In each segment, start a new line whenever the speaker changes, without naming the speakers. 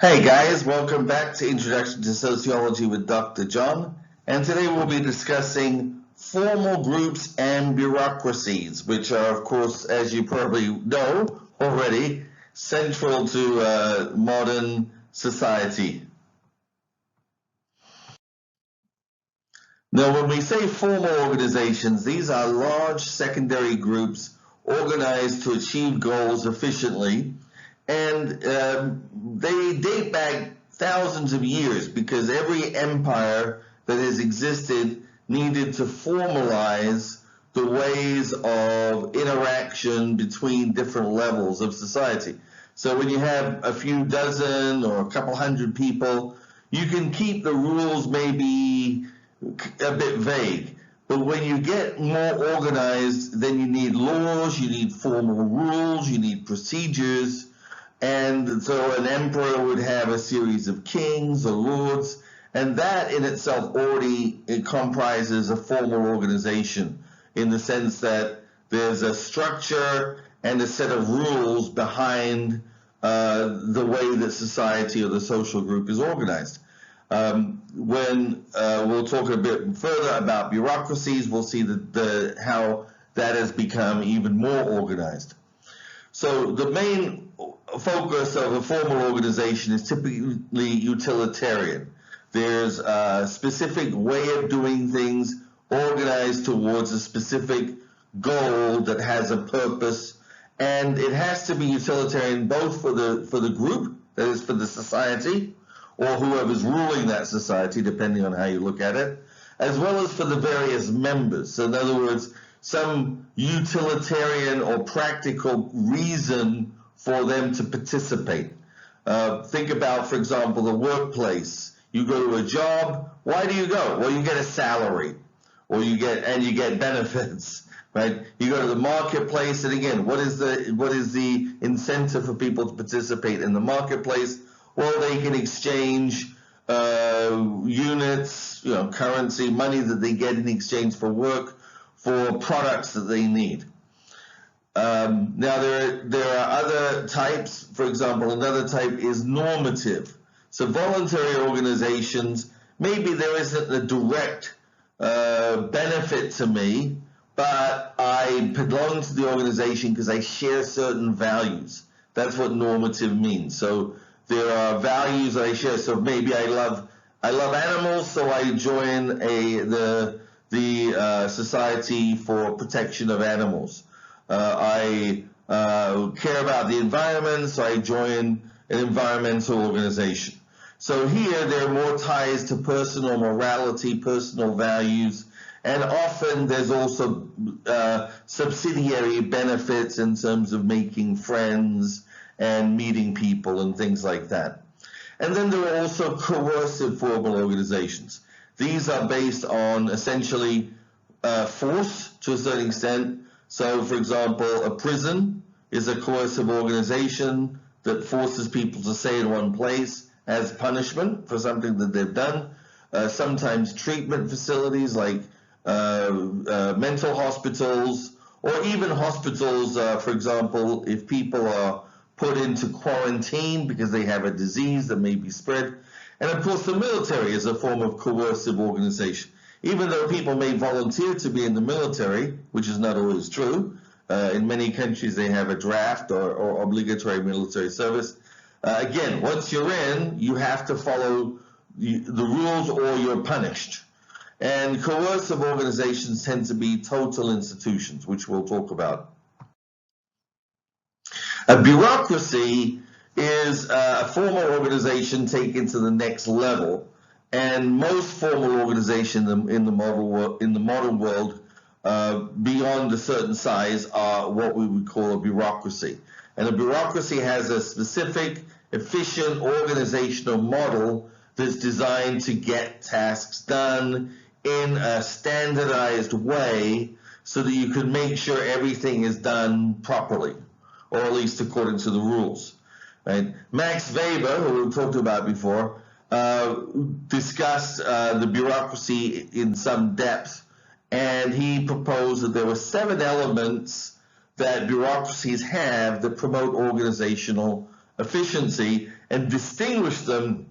Hey guys, welcome back to Introduction to Sociology with Dr. John. And today we'll be discussing formal groups and bureaucracies, which are, of course, as you probably know already, central to modern society. Now, when we say formal organizations, these are large secondary groups organized to achieve goals efficiently. And they date back thousands of years because every empire that has existed needed to formalize the ways of interaction between different levels of society. So when you have a few dozen or a couple hundred people, you can keep the rules maybe a bit vague. But when you get more organized, then you need laws, you need formal rules, you need procedures. And so an emperor would have a series of kings or lords, and that in itself it comprises a formal organization in the sense that there's a structure and a set of rules behind the way that society or the social group is organized. When we'll talk a bit further about bureaucracies, we'll see how that has become even more organized. So the main focus of a formal organization is typically utilitarian. There's a specific way of doing things organized towards a specific goal that has a purpose, and it has to be utilitarian both for the group, that is for the society, or whoever's ruling that society, depending on how you look at it, as well as for the various members. So in other words, some utilitarian or practical reason for them to participate. Think about, for example, the workplace. You go to a job. Why do you go? Well, you get a salary, or you get benefits, right? You go to the marketplace, and again, what is the incentive for people to participate in the marketplace? Well, they can exchange units, currency, money that they get in exchange for work, for products that they need. Now there are other types. For example, another type is normative. So voluntary organizations, maybe there isn't a direct benefit to me, but I belong to the organization because I share certain values. That's what normative means. So there are values that I share. So maybe I love animals, so I join the Society for Protection of Animals. I care about the environment, so I join an environmental organization. So here there are more ties to personal morality, personal values, and often there's also subsidiary benefits in terms of making friends and meeting people and things like that. And then there are also coercive formal organizations. These are based on essentially force to a certain extent. So, for example, a prison is a coercive organization that forces people to stay in one place as punishment for something that they've done. Sometimes treatment facilities like mental hospitals, or even hospitals, for example, if people are put into quarantine because they have a disease that may be spread. And of course, the military is a form of coercive organization. Even though people may volunteer to be in the military, which is not always true, in many countries they have a draft or obligatory military service. Again, once you're in, you have to follow the rules or you're punished. And coercive organizations tend to be total institutions, which we'll talk about. A bureaucracy is a formal organization taken to the next level. And most formal organizations in the modern world, beyond a certain size, are what we would call a bureaucracy. And a bureaucracy has a specific, efficient organizational model that's designed to get tasks done in a standardized way so that you can make sure everything is done properly, or at least according to the rules. Right? Max Weber, who we've talked about before, discussed the bureaucracy in some depth, and he proposed that there were 7 elements that bureaucracies have that promote organizational efficiency, and distinguish them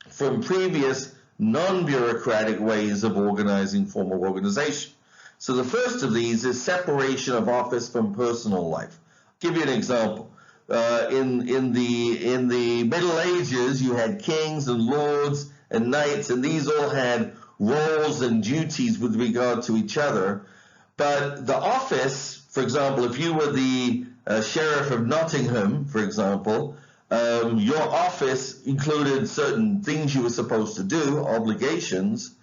from previous non-bureaucratic ways of organizing formal organization. So the first of these is separation of office from personal life. I'll give you an example. In the Middle Ages, you had kings and lords and knights, and these all had roles and duties with regard to each other. But the office, for example, if you were the Sheriff of Nottingham, for example, your office included certain things you were supposed to do, obligations,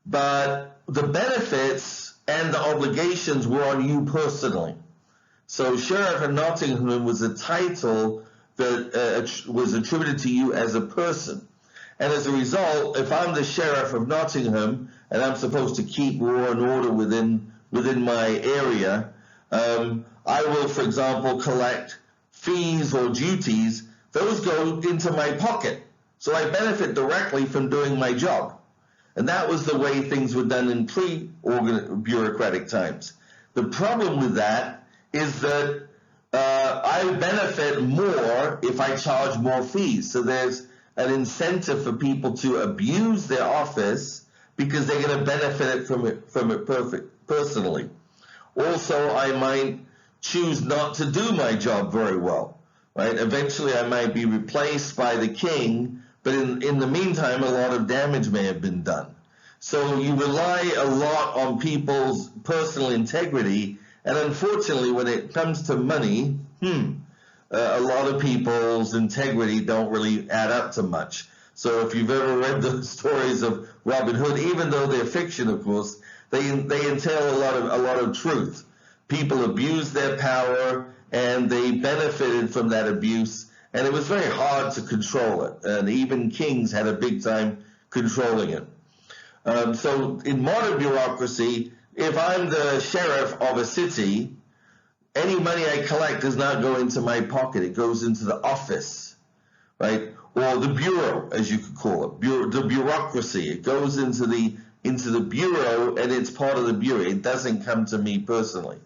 but the benefits and the obligations were on you personally. So Sheriff of Nottingham was a title that was attributed to you as a person. And as a result, if I'm the Sheriff of Nottingham and I'm supposed to keep law and order within my area, I will, for example, collect fees or duties. Those go into my pocket. So I benefit directly from doing my job. And that was the way things were done in pre-bureaucratic times. The problem with that is that I benefit more if I charge more fees. So there's an incentive for people to abuse their office because they're going to benefit from it personally. Also, I might choose not to do my job very well, right? Eventually, I might be replaced by the king, but in the meantime, a lot of damage may have been done. So you rely a lot on people's personal integrity, and unfortunately, when it comes to money, a lot of people's integrity don't really add up to much. So if you've ever read the stories of Robin Hood, even though they're fiction, of course, they entail a lot of truth. People abused their power, and they benefited from that abuse, and it was very hard to control it. And even kings had a big time controlling it. So in modern bureaucracy, if I'm the sheriff of a city, any money I collect does not go into my pocket. It goes into the office, right? Or the bureau, as you could call it, the bureaucracy. It goes into the bureau, and it's part of the bureau. It doesn't come to me personally.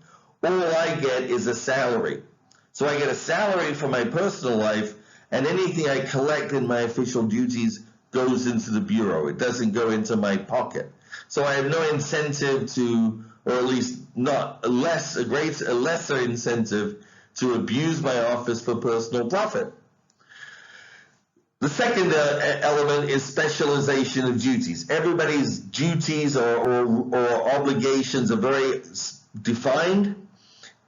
All I get is a salary. So I get a salary for my personal life, and anything I collect in my official duties goes into the bureau. It doesn't go into my pocket. So I have no incentive to, or at least not a lesser incentive to abuse my office for personal profit. The second element is specialization of duties. Everybody's duties or obligations are very defined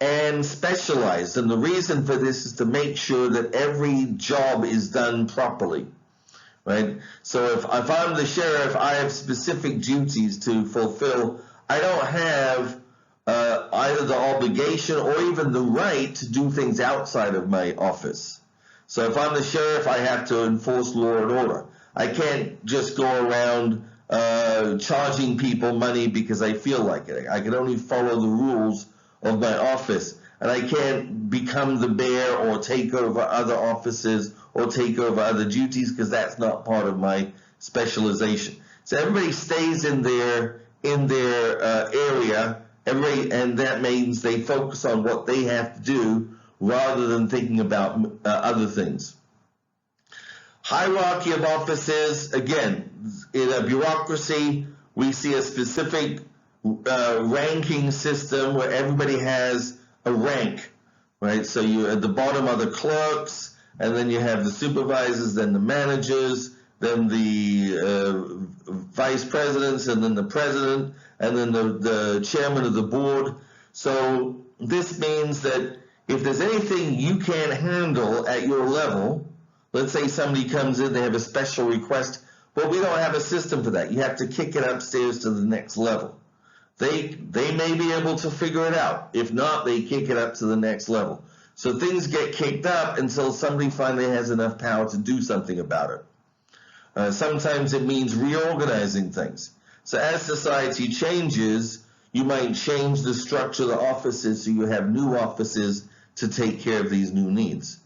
and specialized. And the reason for this is to make sure that every job is done properly, right? So if I'm the sheriff, I have specific duties to fulfill. I don't have either the obligation or even the right to do things outside of my office. So if I'm the sheriff, I have to enforce law and order. I can't just go around charging people money because I feel like it. I can only follow the rules of my office, and I can't become the mayor or take over other offices or take over other duties because that's not part of my specialization. So everybody stays in their area, and that means they focus on what they have to do rather than thinking about other things. Hierarchy of offices, again, in a bureaucracy, we see a specific ranking system where everybody has a rank, right? So you at the bottom are the clerks, and then you have the supervisors, then the managers, then the vice presidents, and then the president, and then the chairman of the board. So this means that if there's anything you can't handle at your level, let's say somebody comes in, they have a special request, well, we don't have a system for that. You have to kick it upstairs to the next level. They may be able to figure it out. If not, they kick it up to the next level. So things get kicked up until somebody finally has enough power to do something about it. Sometimes it means reorganizing things. So as society changes, you might change the structure of the offices so you have new offices to take care of these new needs.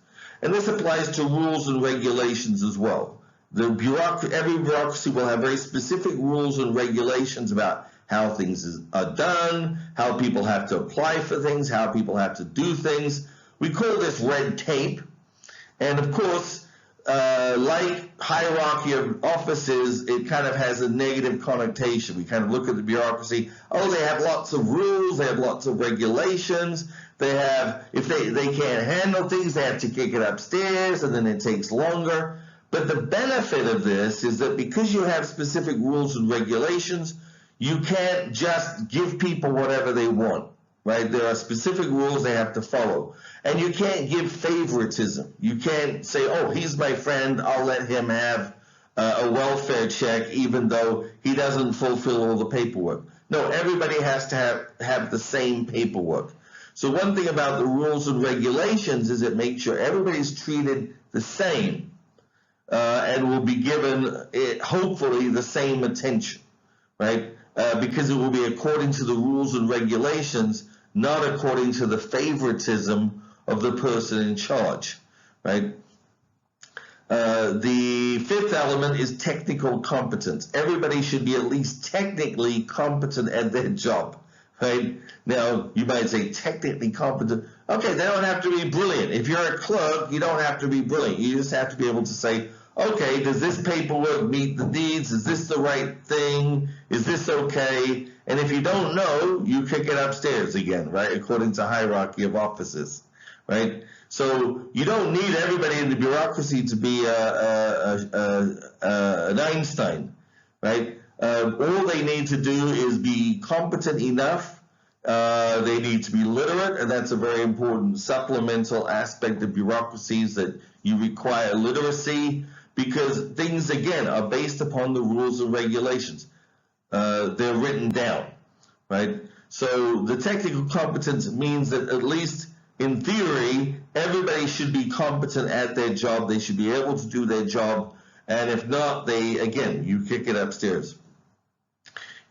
And this applies to rules and regulations as well. Every bureaucracy will have very specific rules and regulations about how things are done, how people have to apply for things, how people have to do things. We call this red tape. And of course, like hierarchy of offices, it kind of has a negative connotation. We kind of look at the bureaucracy. Oh, they have lots of rules. They have lots of regulations. They have, if they can't handle things, they have to kick it upstairs, and then it takes longer. But the benefit of this is that because you have specific rules and regulations, you can't just give people whatever they want, right? There are specific rules they have to follow. And you can't give favoritism. You can't say, oh, he's my friend, I'll let him have a welfare check even though he doesn't fulfill all the paperwork. No, everybody has to have the same paperwork. So one thing about the rules and regulations is it makes sure everybody's treated the same and will be given, hopefully, the same attention, right? Because it will be according to the rules and regulations, not according to the favoritism of the person in charge, right? The fifth element is technical competence. Everybody should be at least technically competent at their job, right? Now, you might say technically competent. Okay, they don't have to be brilliant. If you're a clerk, you don't have to be brilliant. You just have to be able to say, okay, does this paperwork meet the needs? Is this the right thing? Is this okay? And if you don't know, you kick it upstairs again, right? According to hierarchy of offices, right? So you don't need everybody in the bureaucracy to be an Einstein, right? All they need to do is be competent enough. They need to be literate, and that's a very important supplemental aspect of bureaucracies, that you require literacy, because things, again, are based upon the rules and regulations. They're written down, right? So the technical competence means that, at least in theory, everybody should be competent at their job. They should be able to do their job. And if not, you kick it upstairs.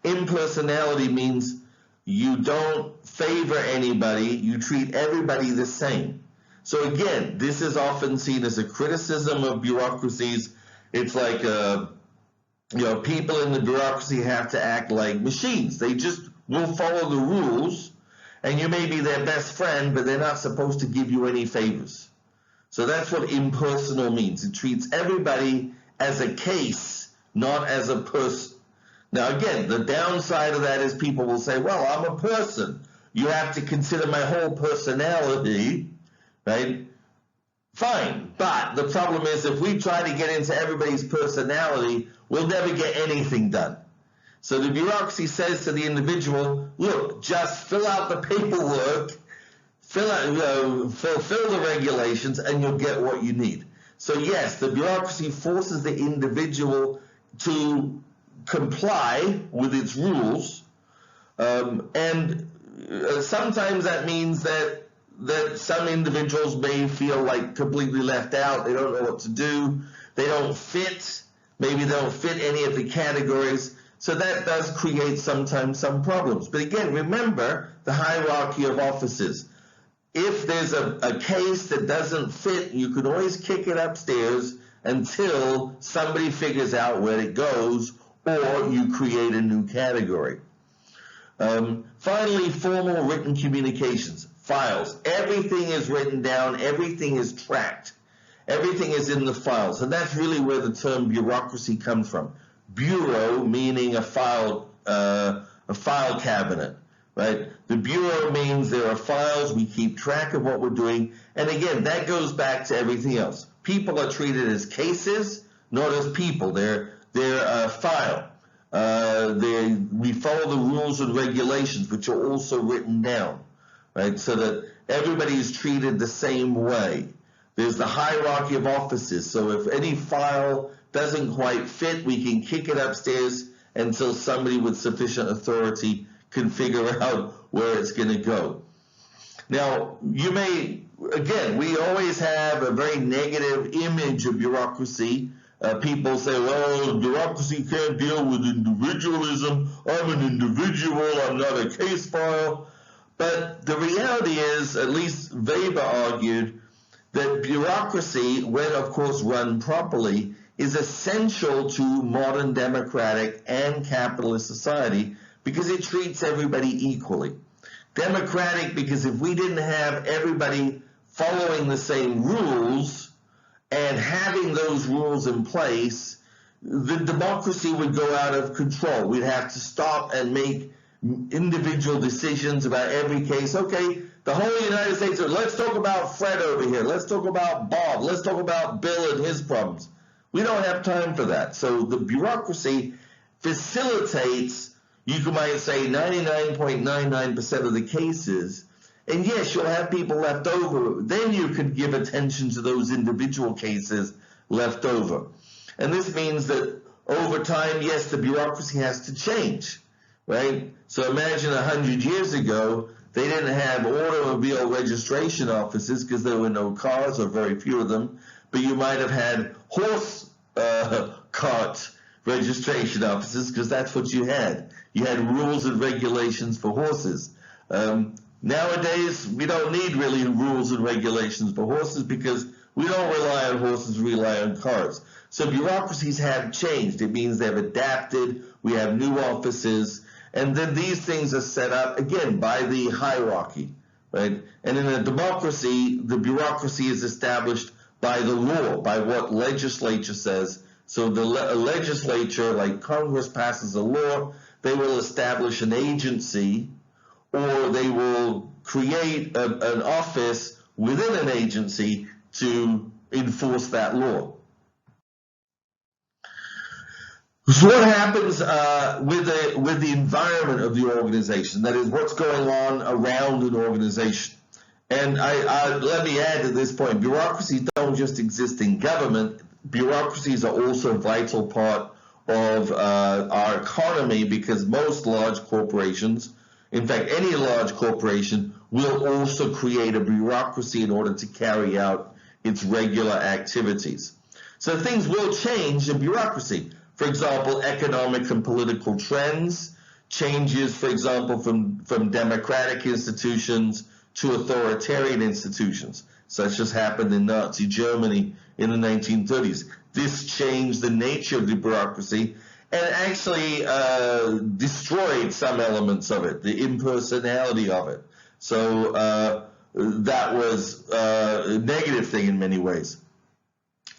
Impersonality means you don't favor anybody. You treat everybody the same. So again, this is often seen as a criticism of bureaucracies. It's like, people in the bureaucracy have to act like machines. They just will follow the rules, and you may be their best friend, but they're not supposed to give you any favors. So that's what impersonal means. It treats everybody as a case, not as a person. Now again, the downside of that is people will say, well, I'm a person. You have to consider my whole personality, right? Fine, but the problem is, if we try to get into everybody's personality, we'll never get anything done. So the bureaucracy says to the individual, look, just fill out the paperwork, fulfill the regulations, and you'll get what you need. So yes, the bureaucracy forces the individual to comply with its rules, and sometimes that means that some individuals may feel like completely left out. They don't know what to do. They don't fit. Maybe they don't fit any of the categories. So that does create sometimes some problems. But again, remember the hierarchy of offices. If there's a case that doesn't fit, you can always kick it upstairs until somebody figures out where it goes, or you create a new category. Finally, formal written communications. Files. Everything is written down. Everything is tracked. Everything is in the files. And that's really where the term bureaucracy comes from. Bureau meaning a file cabinet, right? The bureau means there are files. We keep track of what we're doing. And again, that goes back to everything else. People are treated as cases, not as people. They're a file. We follow the rules and regulations, which are also written down, right? So that everybody is treated the same way. There's the hierarchy of offices. So if any file doesn't quite fit, we can kick it upstairs until somebody with sufficient authority can figure out where it's going to go. Now, you may, again, we always have a very negative image of bureaucracy. People say, well, bureaucracy can't deal with individualism. I'm an individual. I'm not a case file. But the reality is, at least Weber argued, that bureaucracy, when of course run properly, is essential to modern democratic and capitalist society because it treats everybody equally. Democratic because if we didn't have everybody following the same rules And having those rules in place, the democracy would go out of control. We'd have to stop and make individual decisions about every case. Okay, the whole United States, let's talk about Fred over here. Let's talk about Bob. Let's talk about Bill and his problems. We don't have time for that. So the bureaucracy facilitates, you might say, 99.99% of the cases. And yes, you'll have people left over. Then you could give attention to those individual cases left over. And this means that over time, yes, the bureaucracy has to change, right? So imagine 100 years ago, they didn't have automobile registration offices because there were no cars or very few of them, but you might have had horse cart registration offices because that's what you had. You had rules and regulations for horses. Nowadays, we don't need really rules and regulations for horses because we don't rely on horses, we rely on cars. So bureaucracies have changed. It means they've adapted. We have new offices. And then these things are set up, again, by the hierarchy, right? And in a democracy, the bureaucracy is established by the law, by what legislature says. So the legislature, like Congress, passes a law, they will establish an agency, or they will create an office within an agency to enforce that law. So what happens with the environment of the organization? That is, what's going on around an organization. And let me add at this point, bureaucracies don't just exist in government. Bureaucracies are also a vital part of our economy because most large corporations, in fact, any large corporation, will also create a bureaucracy in order to carry out its regular activities. So things will change in bureaucracy. For example, economic and political trends, changes, for example, from democratic institutions to authoritarian institutions, such as happened in Nazi Germany in the 1930s. This changed the nature of the bureaucracy and actually destroyed some elements of it, the impersonality of it. So that was a negative thing in many ways.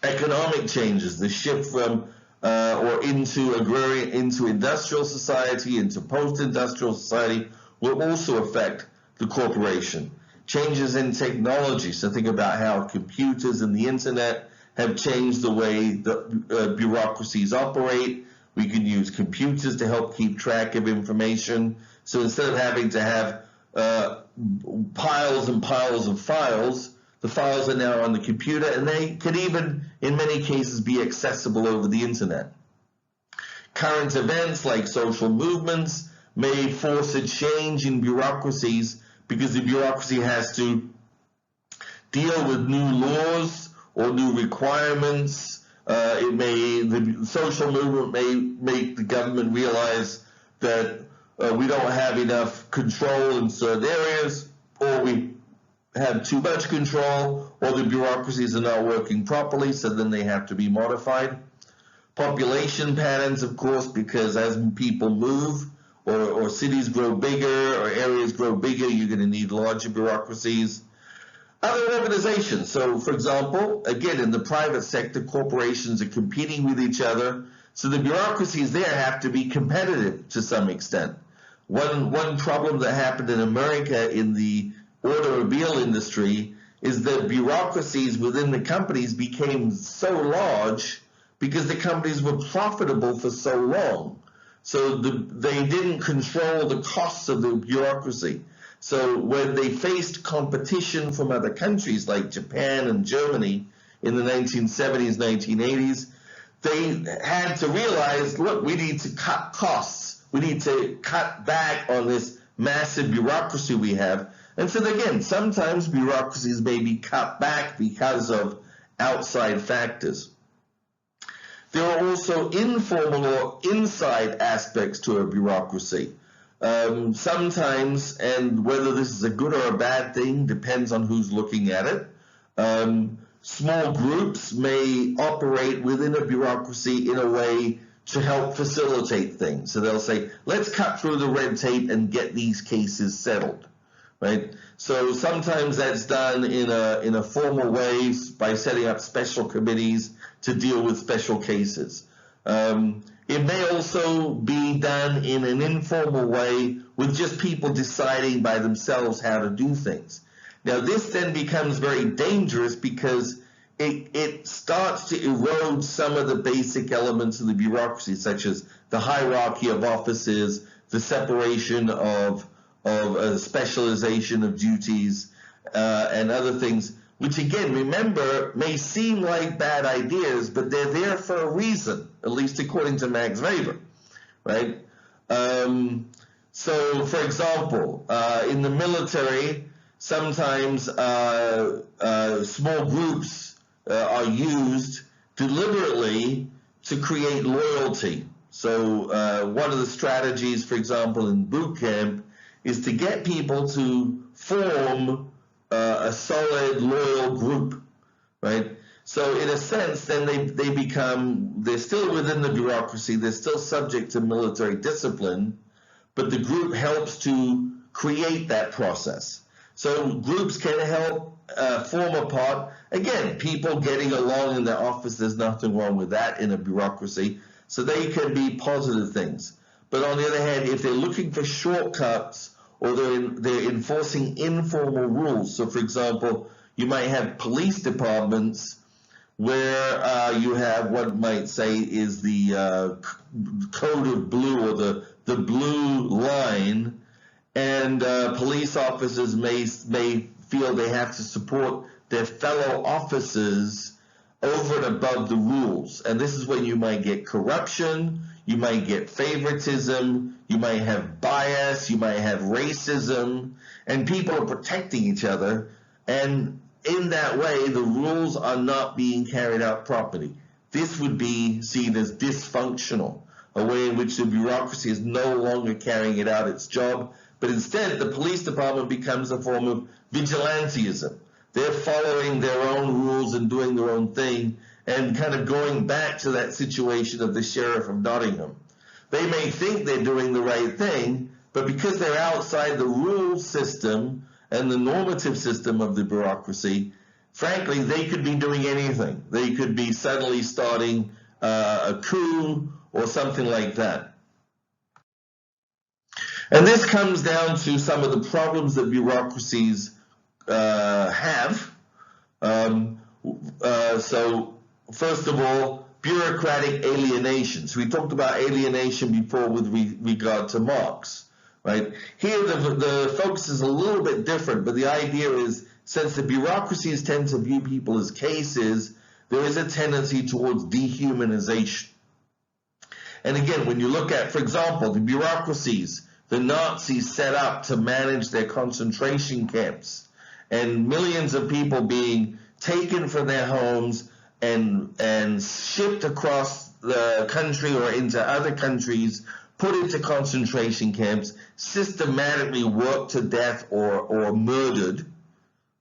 Economic changes, the shift from into industrial society, into post-industrial society, will also affect the corporation. Changes in technology, so think about how computers and the internet have changed the way that bureaucracies operate. We can use computers to help keep track of information. So instead of having to have piles and piles of files, the files are now on the computer, and they could even, in many cases, be accessible over the internet. Current events like social movements may force a change in bureaucracies because the bureaucracy has to deal with new laws or new requirements. The social movement may make the government realize that we don't have enough control in certain areas, or we have too much control, or the bureaucracies are not working properly, so then they have to be modified. Population patterns, of course, because as people move or cities grow bigger or areas grow bigger, you're going to need larger bureaucracies. Other organizations, so for example, again, in the private sector, corporations are competing with each other, so the bureaucracies there have to be competitive to some extent. One problem that happened in America in the automobile industry is that bureaucracies within the companies became so large because the companies were profitable for so long. So they didn't control the costs of the bureaucracy. So when they faced competition from other countries like Japan and Germany in the 1970s, 1980s, they had to realize, look, we need to cut costs. We need to cut back on this massive bureaucracy we have. And so again, sometimes bureaucracies may be cut back because of outside factors. There are also informal or inside aspects to a bureaucracy. Sometimes, and whether this is a good or a bad thing depends on who's looking at it, small groups may operate within a bureaucracy in a way to help facilitate things. So they'll say, let's cut through the red tape and get these cases settled. right? So sometimes that's done in a formal way by setting up special committees to deal with special cases. It may also be done in an informal way with just people deciding by themselves how to do things. Now, this then becomes very dangerous because it starts to erode some of the basic elements of the bureaucracy, such as the hierarchy of offices, the separation of specialization of duties, and other things, which again, remember, may seem like bad ideas, but they're there for a reason, at least according to Max Weber, right? So, for example, in the military, sometimes small groups are used deliberately to create loyalty. So one of the strategies, for example, in boot camp, is to get people to form a solid, loyal group, right? So in a sense, then they're still within the bureaucracy, they're still subject to military discipline, but the group helps to create that process. So groups can help form a part. Again, people getting along in their office, there's nothing wrong with that in a bureaucracy. So they can be positive things. But on the other hand, if they're looking for shortcuts or they're enforcing informal rules, so for example, you might have police departments where you have what might say is the code of blue or the blue line, and police officers may feel they have to support their fellow officers over and above the rules. And this is when you might get corruption, you might get favoritism, you might have bias, you might have racism, and people are protecting each other. And in that way, the rules are not being carried out properly. This would be seen as dysfunctional, a way in which the bureaucracy is no longer carrying it out its job, but instead the police department becomes a form of vigilantism. They're following their own rules and doing their own thing and kind of going back to that situation of the sheriff of Nottingham. They may think they're doing the right thing, but because they're outside the rule system and the normative system of the bureaucracy, frankly, they could be doing anything. They could be suddenly starting a coup or something like that. And this comes down to some of the problems that bureaucracies have. So, first of all, bureaucratic alienation. So we talked about alienation before with regard to Marx, right? Here the focus is a little bit different, but the idea is, since the bureaucracies tend to view people as cases, there is a tendency towards dehumanization. And again, when you look at, for example, the bureaucracies, the Nazis set up to manage their concentration camps, and millions of people being taken from their homes and shipped across the country or into other countries, put into concentration camps, systematically worked to death or murdered,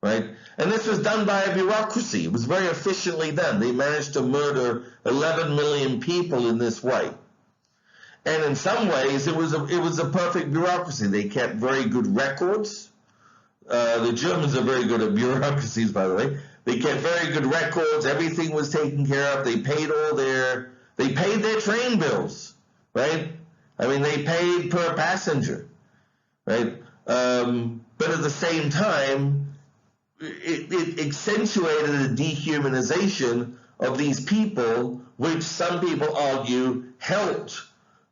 right? And this was done by a bureaucracy. It was very efficiently done. They managed to murder 11 million people in this way. And in some ways, it was a perfect bureaucracy. They kept very good records. The Germans are very good at bureaucracies, by the way. They kept very good records. Everything was taken care of. They paid their train bills, right? I mean, they paid per passenger, right? But at the same time, it accentuated the dehumanization of these people, which some people argue helped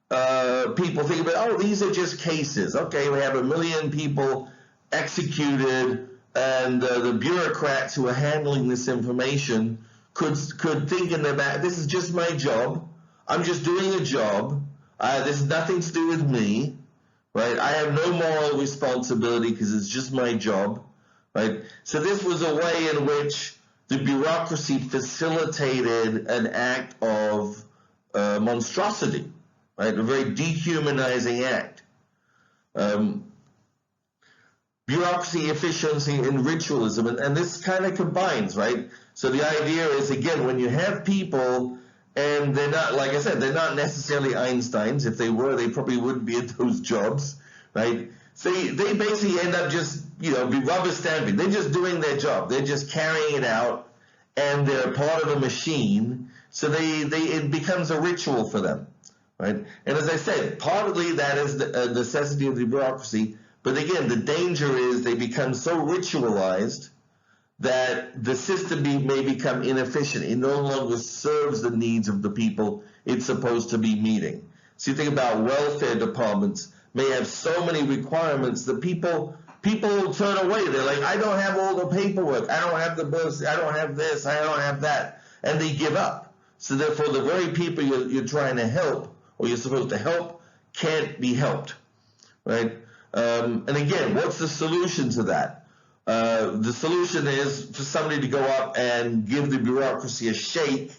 people think about, oh, these are just cases. Okay, we have 1 million people executed, and the bureaucrats who are handling this information could think in their back, this is just my job. I'm just doing a job. This has nothing to do with me, right? I have no moral responsibility because it's just my job, right? So this was a way in which the bureaucracy facilitated an act of monstrosity, right? A very dehumanizing act. Bureaucracy, efficiency, and ritualism, and this kind of combines, right? So the idea is, again, when you have people, and they're not, like I said, they're not necessarily Einsteins. If they were, they probably wouldn't be at those jobs, right? they basically end up just, be rubber stamping. They're just doing their job. They're just carrying it out, and they're part of a machine. So it becomes a ritual for them, right? And as I said, partly that is the necessity of the bureaucracy. But again, the danger is they become so ritualized that the system may become inefficient. It no longer serves the needs of the people it's supposed to be meeting. So you think about welfare departments may have so many requirements that people turn away. They're like, I don't have all the paperwork. I don't have the books. I don't have this. I don't have that. And they give up. So therefore, the very people you're trying to help, or you're supposed to help, can't be helped, right? And again, what's the solution to that? The solution is for somebody to go up and give the bureaucracy a shake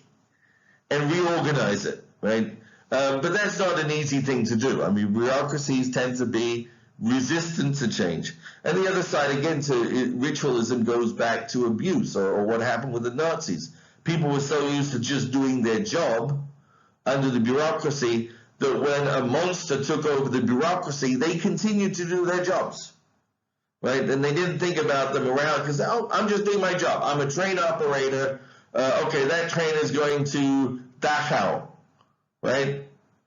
and reorganize it, right? But that's not an easy thing to do. I mean, bureaucracies tend to be resistant to change. And the other side, again, to ritualism goes back to abuse, or what happened with the Nazis. People were so used to just doing their job under the bureaucracy that when a monster took over the bureaucracy, they continued to do their jobs, right? And they didn't think about them around because, I'm just doing my job. I'm a train operator. Okay, that train is going to Dachau, right?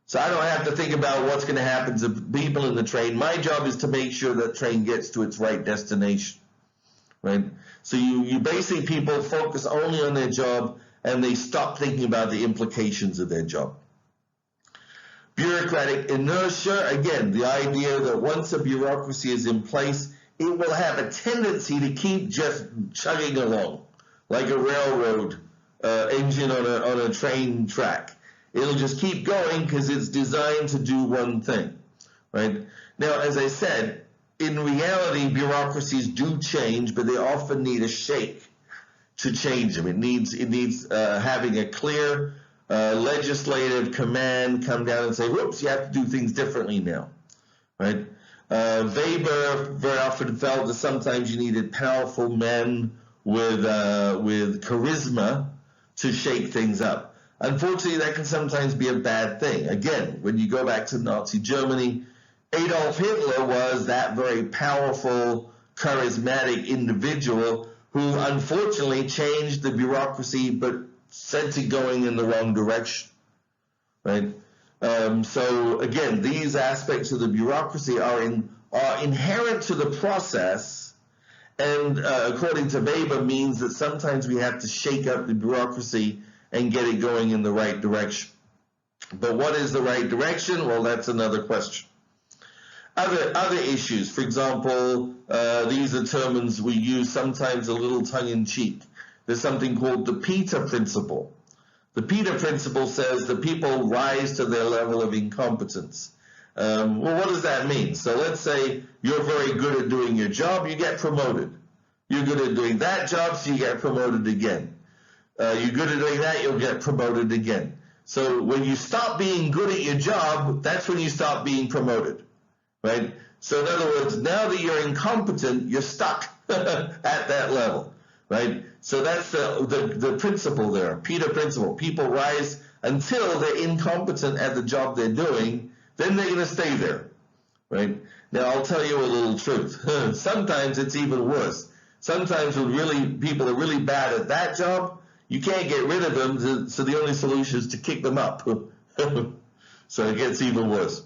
So I don't have to think about what's going to happen to people in the train. My job is to make sure that train gets to its right destination, right? So you basically, people focus only on their job and they stop thinking about the implications of their job. Bureaucratic inertia, again, the idea that once a bureaucracy is in place, it will have a tendency to keep just chugging along like a railroad engine on a train track. It'll just keep going because it's designed to do one thing, right? Now, as I said, in reality, bureaucracies do change, but they often need a shake to change them. It needs having a clear legislative command come down and say, whoops, you have to do things differently now, right? Weber very often felt that sometimes you needed powerful men with charisma to shake things up. Unfortunately, that can sometimes be a bad thing. Again, when you go back to Nazi Germany, Adolf Hitler was that very powerful, charismatic individual who unfortunately changed the bureaucracy but sent it going in the wrong direction, right? So again, these aspects of the bureaucracy are inherent to the process, and according to Weber, means that sometimes we have to shake up the bureaucracy and get it going in the right direction. But what is the right direction? Well, that's another question. Other issues, for example, these are terms we use sometimes a little tongue-in-cheek. There's something called the Peter Principle. The Peter Principle says that people rise to their level of incompetence. Well, what does that mean? So let's say you're very good at doing your job, you get promoted. You're good at doing that job, so you get promoted again. You're good at doing that, you'll get promoted again. So when you stop being good at your job, that's when you stop being promoted, right? So in other words, now that you're incompetent, you're stuck at that level, right? So that's the principle there, Peter Principle. People rise until they're incompetent at the job they're doing, then they're going to stay there, right? Now, I'll tell you a little truth. Sometimes it's even worse. Sometimes when people are really bad at that job, you can't get rid of them, so the only solution is to kick them up. So it gets even worse.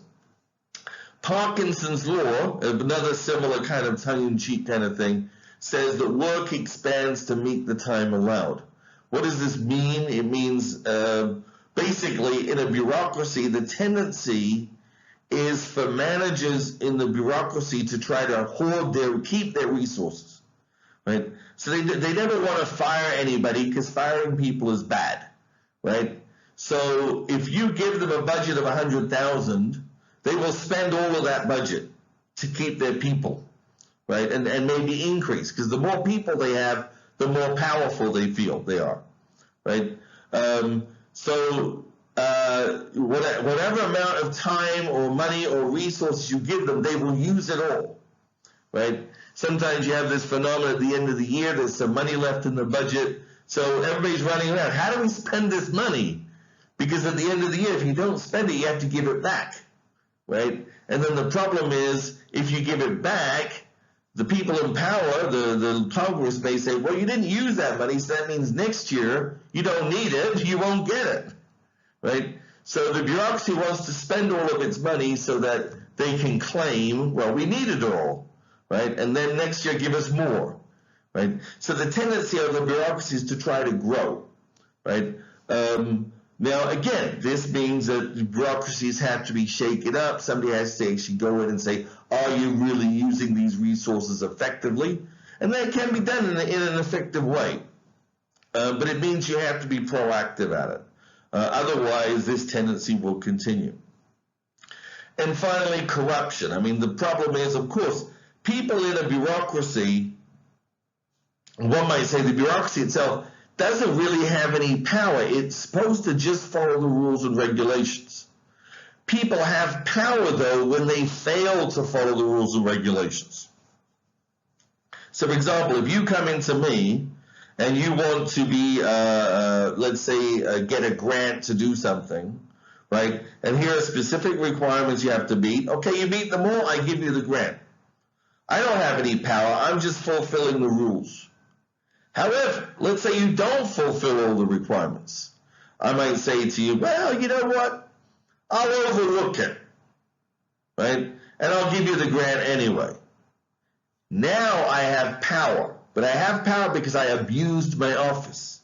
Parkinson's law, another similar kind of tongue-in-cheek kind of thing, says that work expands to meet the time allowed. What does this mean? It means basically in a bureaucracy, the tendency is for managers in the bureaucracy to try to keep their resources, right? So they never want to fire anybody because firing people is bad, right? So if you give them a budget of $100,000, they will spend all of that budget to keep their people, right? And maybe increase, because the more people they have, the more powerful they feel they are, right? So whatever amount of time or money or resources you give them, they will use it all, right? Sometimes you have this phenomenon at the end of the year, there's some money left in the budget, so everybody's running around. How do we spend this money? Because at the end of the year, if you don't spend it, you have to give it back, right? And then the problem is, if you give it back, the people in power, the Congress, may say, well, you didn't use that money, so that means next year you don't need it, you won't get it, right? So the bureaucracy wants to spend all of its money so that they can claim, well, we need it all, right? And then next year give us more, right? So the tendency of the bureaucracy is to try to grow, right? Now, again, this means that bureaucracies have to be shaken up. Somebody has to actually go in and say, are you really using these resources effectively? And that can be done in an effective way. But it means you have to be proactive at it. Otherwise, this tendency will continue. And finally, corruption. I mean, the problem is, of course, people in a bureaucracy, one might say the bureaucracy itself doesn't really have any power. It's supposed to just follow the rules and regulations. People have power, though, when they fail to follow the rules and regulations. So, for example, if you come into me and you want to be, let's say, get a grant to do something, right? And here are specific requirements you have to meet. Okay, you meet them all, I give you the grant. I don't have any power. I'm just fulfilling the rules. However, let's say you don't fulfill all the requirements. I might say to you, well, you know what? I'll overlook it, right? And I'll give you the grant anyway. Now I have power, but I have power because I abused my office,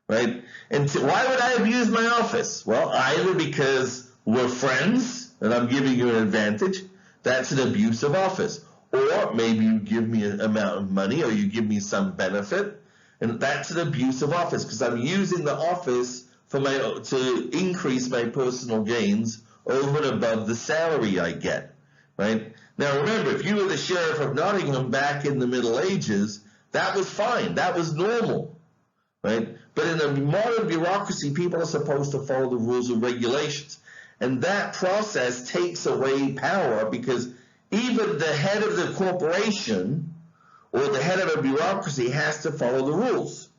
right? And why would I abuse my office? Well, either because we're friends and I'm giving you an advantage, that's an abuse of office. Or maybe you give me an amount of money or you give me some benefit, and that's an abuse of office because I'm using the office to increase my personal gains over and above the salary I get, right? Now remember, if you were the sheriff of Nottingham back in the Middle Ages, that was fine, that was normal, right? But in a modern bureaucracy, people are supposed to follow the rules and regulations. And that process takes away power because even the head of the corporation or the head of a bureaucracy has to follow the rules,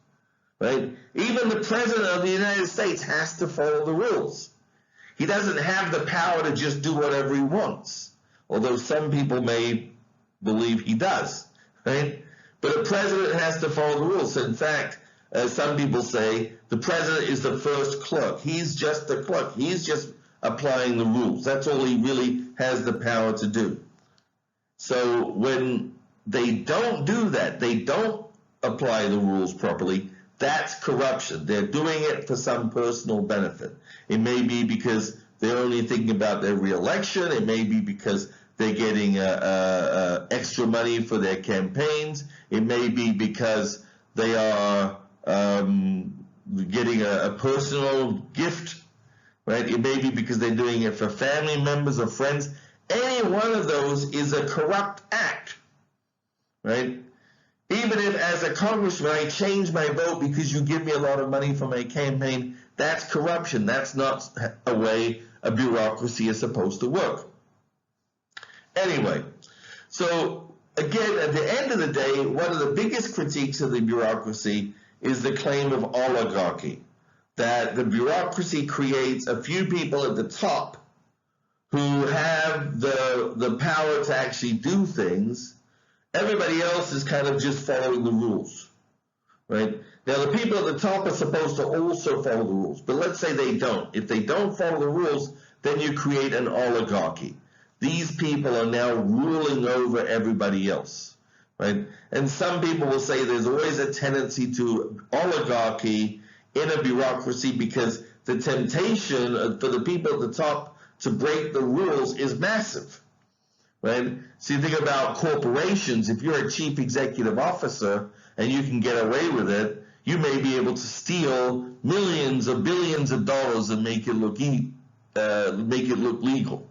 right? Even the president of the United States has to follow the rules. He doesn't have the power to just do whatever he wants, although some people may believe he does, right? But a president has to follow the rules. In fact, as some people say, the president is the first clerk. He's just the clerk. He's just applying the rules. That's all he really has the power to do. So when they don't do that, they don't apply the rules properly, that's corruption. They're doing it for some personal benefit. It may be because they're only thinking about their reelection. It may be because they're getting extra money for their campaigns. It may be because they are getting a personal gift, right? It may be because they're doing it for family members or friends. Any one of those is a corrupt act, right? Even if as a congressman I change my vote because you give me a lot of money for my campaign, that's corruption. That's not a way a bureaucracy is supposed to work. Anyway, so again, at the end of the day, one of the biggest critiques of the bureaucracy is the claim of oligarchy, that the bureaucracy creates a few people at the top who have the power to actually do things. Everybody else is kind of just following the rules, right? Now, the people at the top are supposed to also follow the rules, but let's say they don't. If they don't follow the rules, then you create an oligarchy. These people are now ruling over everybody else, right? And some people will say there's always a tendency to oligarchy in a bureaucracy because the temptation for the people at the top to break the rules is massive, right? So you think about corporations. If you're a chief executive officer and you can get away with it, you may be able to steal millions or billions of dollars and make it look legal,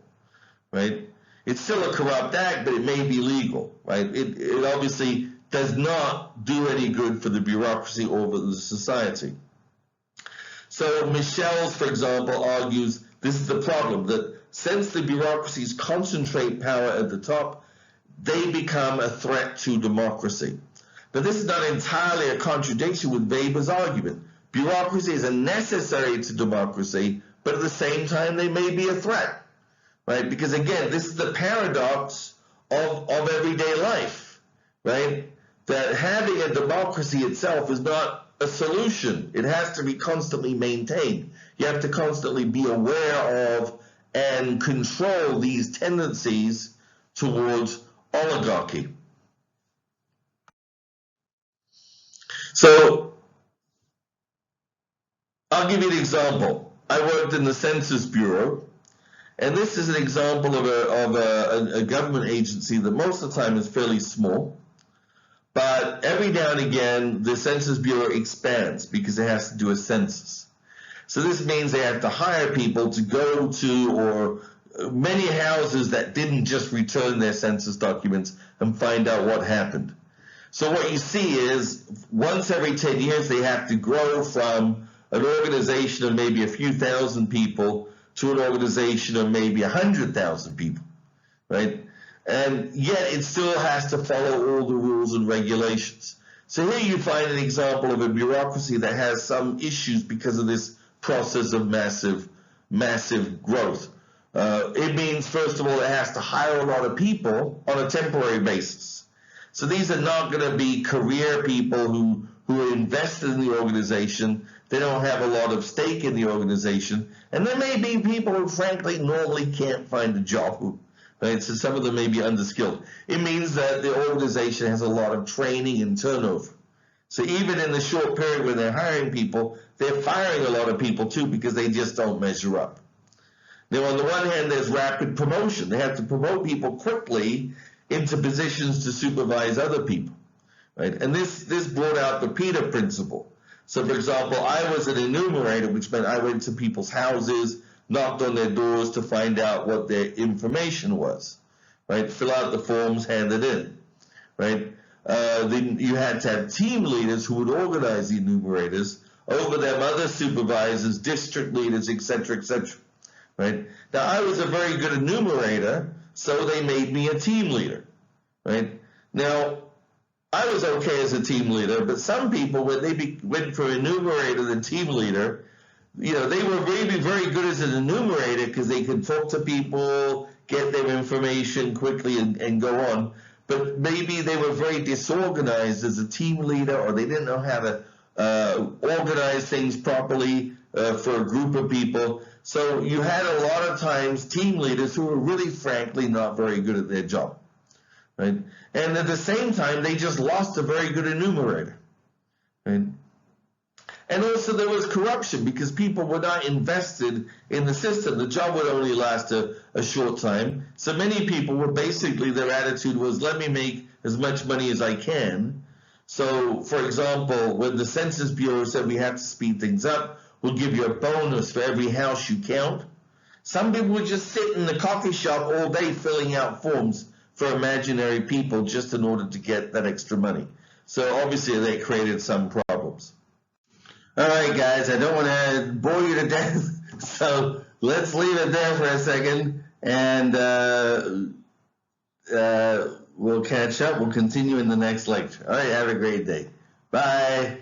right? It's still a corrupt act, but it may be legal, right? It obviously does not do any good for the bureaucracy or for the society. So Michels, for example, argues this is the problem, that since the bureaucracies concentrate power at the top, they become a threat to democracy. But this is not entirely a contradiction with Weber's argument. Bureaucracies are necessary to democracy, but at the same time they may be a threat, right? Because again, this is the paradox of everyday life, right? That having a democracy itself is not a solution. It has to be constantly maintained. You have to constantly be aware of and control these tendencies towards oligarchy. So I'll give you an example. I worked in the Census Bureau, and this is an example of a government agency that most of the time is fairly small. But every now and again, the Census Bureau expands because it has to do a census. So this means they have to hire people to go to or many houses that didn't just return their census documents and find out what happened. So what you see is once every 10 years, they have to grow from an organization of maybe a few thousand people to an organization of maybe 100,000 people, right? And yet it still has to follow all the rules and regulations. So here you find an example of a bureaucracy that has some issues because of this process of massive growth. It means, first of all, it has to hire a lot of people on a temporary basis. So these are not going to be career people who are invested in the organization. They don't have a lot of stake in the organization. And there may be people who, frankly, normally can't find a job. Right? So some of them may be underskilled. It means that the organization has a lot of training and turnover. So even in the short period when they're hiring people, they're firing a lot of people too because they just don't measure up. Now, on the one hand, there's rapid promotion. They have to promote people quickly into positions to supervise other people. Right? And this brought out the Peter principle. So, for example, I was an enumerator, which meant I went to people's houses, knocked on their doors to find out what their information was, right? Fill out the forms, hand it in, right? Then you had to have team leaders who would organize the enumerators, over them other supervisors, district leaders, etc., right? Now, I was a very good enumerator, so they made me a team leader, right? Now, I was okay as a team leader, but some people, when they went from enumerator to team leader, you know, they were really very good as an enumerator because they could talk to people, get their information quickly and go on. But maybe they were very disorganized as a team leader, or they didn't know how to organize things properly for a group of people. So you had a lot of times team leaders who were really, frankly, not very good at their job. Right? And at the same time, they just lost a very good enumerator. Right? And also there was corruption because people were not invested in the system. The job would only last a short time. So many people were basically, their attitude was, let me make as much money as I can. So, for example, when the Census Bureau said we have to speed things up, we'll give you a bonus for every house you count. Some people would just sit in the coffee shop all day filling out forms for imaginary people just in order to get that extra money. So obviously they created some problems. All right, guys, I don't want to bore you to death, so let's leave it there for a second, and we'll catch up. We'll continue in the next lecture. All right, have a great day. Bye.